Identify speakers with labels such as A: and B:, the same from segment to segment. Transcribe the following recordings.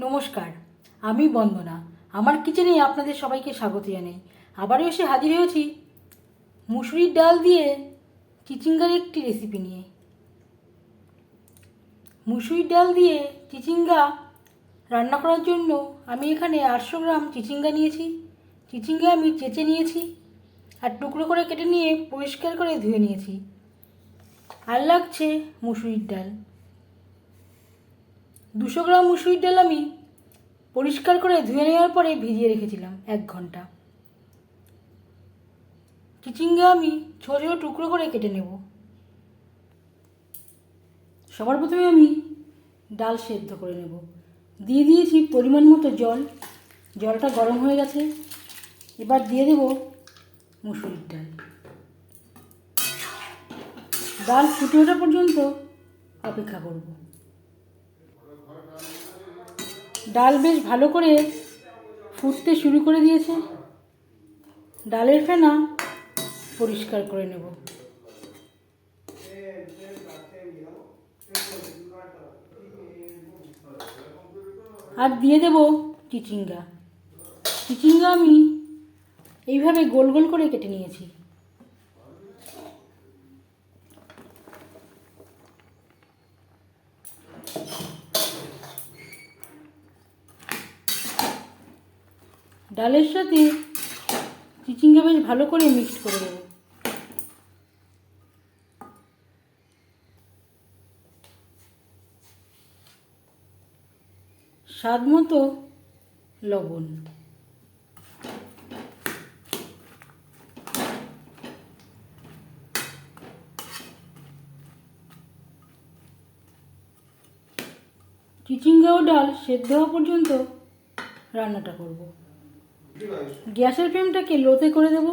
A: নমস্কার, আমি বন্দনা। আমার কিচেনে আপনাদের সবাইকে স্বাগত জানাই। আবারও এসে হাজির হয়েছি মুসুরির ডাল দিয়ে চিচিঙ্গার একটি রেসিপি নিয়ে। মুসুরির ডাল দিয়ে চিচিঙ্গা রান্না করার জন্য আমি এখানে 800 গ্রাম চিচিঙ্গা নিয়েছি। চিচিঙ্গা আমি চেঁচে নিয়েছি আর টুকরো করে কেটে নিয়ে পরিষ্কার করে ধুয়ে নিয়েছি। আর লাগছে মুসুরির ডাল। 200 গ্রাম মুসুরির ডাল আমি পরিষ্কার করে ধুয়ে নেওয়ার পরে ভিজিয়ে রেখেছিলাম 1 ঘন্টা। চিচিঙ্গা আমি ছোট ছোট টুকরো করে কেটে নেব। সবার প্রথমে আমি ডাল সেদ্ধ করে নেব। দিয়ে দিয়েছি পরিমাণ মতো জল। জলটা গরম হয়ে গেছে। এবার দিয়ে দেব মুসুরির ডাল। ডাল ফুটে ওঠা পর্যন্ত অপেক্ষা করব। ডাল বেশ ভালো করে ফুটতে শুরু করে দিয়েছে। ডালের ফেনা পরিষ্কার করে নেব। আর দিয়ে দেব চিচিঙ্গা। চিচিঙ্গা আমি এইভাবে গোল গোল করে কেটে নিয়েছি। ডালের সাথে চিচিঙ্গা বেশ ভালো করে মিক্সড করে দেব। স্বাদ মতো লবণ। চিচিঙ্গা ও ডাল সেদ্ধ হওয়া পর্যন্ত রান্নাটা করব। গ্যাসের ফ্লেমটাকে লোতে করে দেব।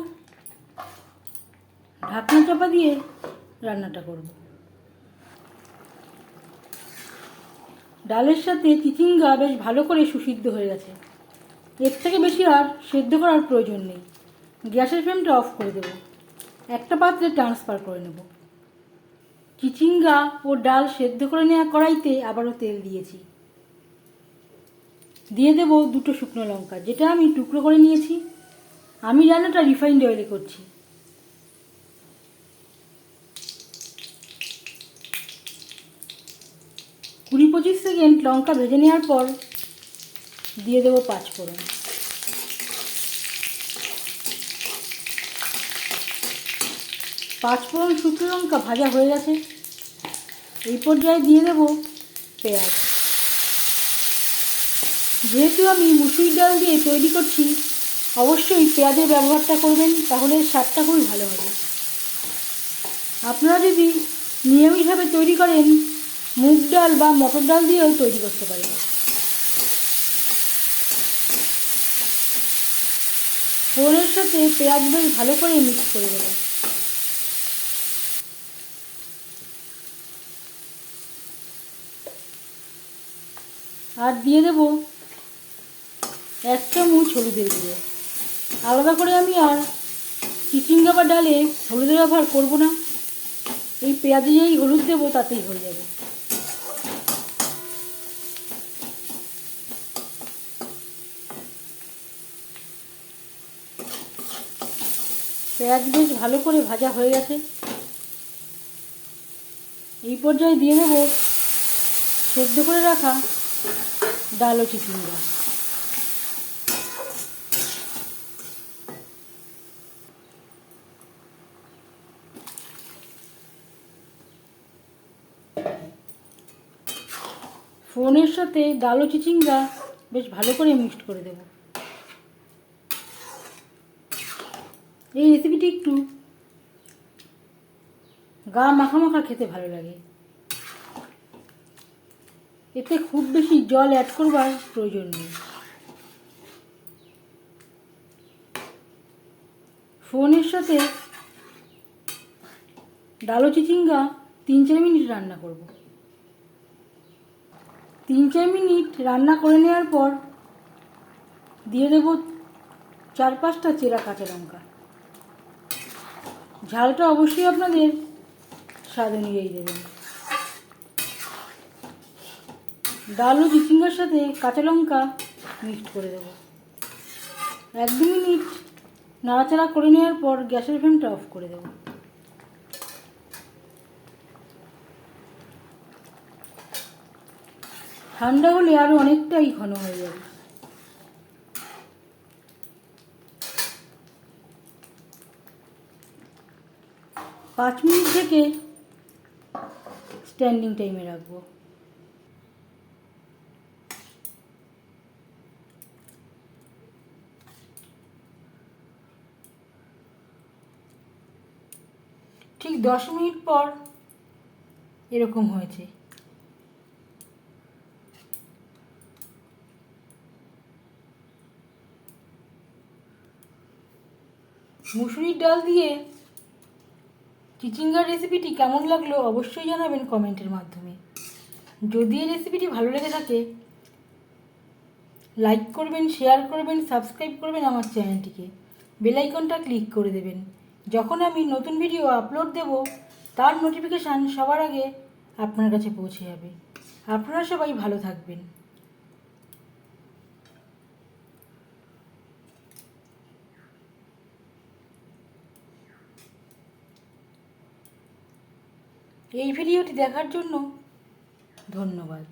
A: ঢাকনা চাপা দিয়ে রান্নাটা করব। ডালের সাথে চিচিঙ্গা বেশ ভালো করে সুসিদ্ধ হয়ে গেছে। এর থেকে বেশি আর সেদ্ধ করার প্রয়োজন নেই। গ্যাসের ফ্লেমটা অফ করে দেব। একটা পাত্রে ট্রান্সফার করে নেব। চিচিঙ্গা ও ডাল সেদ্ধ করে নেওয়া কড়াইতে আবারও তেল দিয়েছি। দিয়ে দেব 2টো শুকনো লঙ্কা, যেটা আমি টুকরো করে নিয়েছি। আমি রান্নাটা রিফাইন্ড অয়েলে করছি। কুড়ি 25 সেকেন্ড লঙ্কা ভেজে নেওয়ার পর দিয়ে দেবো 5 ফোড়ন। শুকনো লঙ্কা ভাজা হয়ে গেছে। এই পর্যায়ে দিয়ে দেব পেঁয়াজ। যেহেতু আমি মুসুরির ডাল দিয়ে তৈরি করছি, অবশ্যই পেঁয়াজের ব্যবহারটা করবেন, তাহলে স্বাদটা খুবই ভালো হবে। আপনারা যদি নিরামিষভাবে তৈরি করেন, মুগ ডাল বা মটর ডাল দিয়েও তৈরি করতে পারেন। ফোড়নের সাথে পেঁয়াজ বেশ ভালো করে মিক্স করে দেব। আর দিয়ে দেব 1 চামচ হলুদের গুঁড়ো। আলাদা করে আমি আর চিচিঙ্গা বা ডালে হলুদের ব্যবহার করব না। এই পেঁয়াজে যেই হলুদ দেবো তাতেই হয়ে যাবে। পেঁয়াজ বেশ ভালো করে ভাজা হয়ে গেছে। এই পর্যায়ে দিয়ে দেবো সেদ্ধ করে রাখা ডাল ও চিচিঙ্গা। ফোড়নের সাথে ডাল ও চিচিঙ্গা বেশ ভালো করে মিক্সড করে দেব। এই রেসিপিটি একটু গা মাখা মাখা খেতে ভালো লাগে। এতে খুব বেশি জল অ্যাড করবার প্রয়োজন নেই। ফোড়নের সাথে ডাল ও চিচিঙ্গা 3-4 মিনিট রান্না করব। 3-4 মিনিট রান্না করে নেওয়ার পর দিয়ে দেব 4-5টা চেরা কাঁচা লঙ্কা। ঝালটা অবশ্যই আপনাদের স্বাদ অনুযায়ী দেবেন। ডাল ও চিচিঙ্গার সাথে কাঁচা লঙ্কা মিক্সড করে দেবো। 1-2 মিনিট নাড়াচাড়া করে নেওয়ার পর গ্যাসের ফ্লেমটা অফ করে দেবো। ঠান্ডা হলে আরও অনেকটাই ঘন হয়ে যাবে। পাঁচ মিনিট থেকে স্ট্যান্ডিং টাইমে রাখবো। ঠিক 10 মিনিট পর এরকম হয়েছে। মুসুরির ডাল দিয়ে চিচিঙ্গার রেসিপিটি কেমন লাগলো অবশ্যই জানাবেন কমেন্টের মাধ্যমে। যদি এই রেসিপিটি ভালো লেগে থাকে লাইক করবেন, শেয়ার করবেন, সাবস্ক্রাইব করবেন আমার চ্যানেলটিকে, বেল আইকনটা ক্লিক করে দেবেন। যখন আমি নতুন ভিডিও আপলোড দেব তার নোটিফিকেশান সবার আগে আপনার কাছে পৌঁছে যাবে। আপনারা সবাই ভালো থাকবেন। এই ভিডিওটি দেখার জন্য ধন্যবাদ।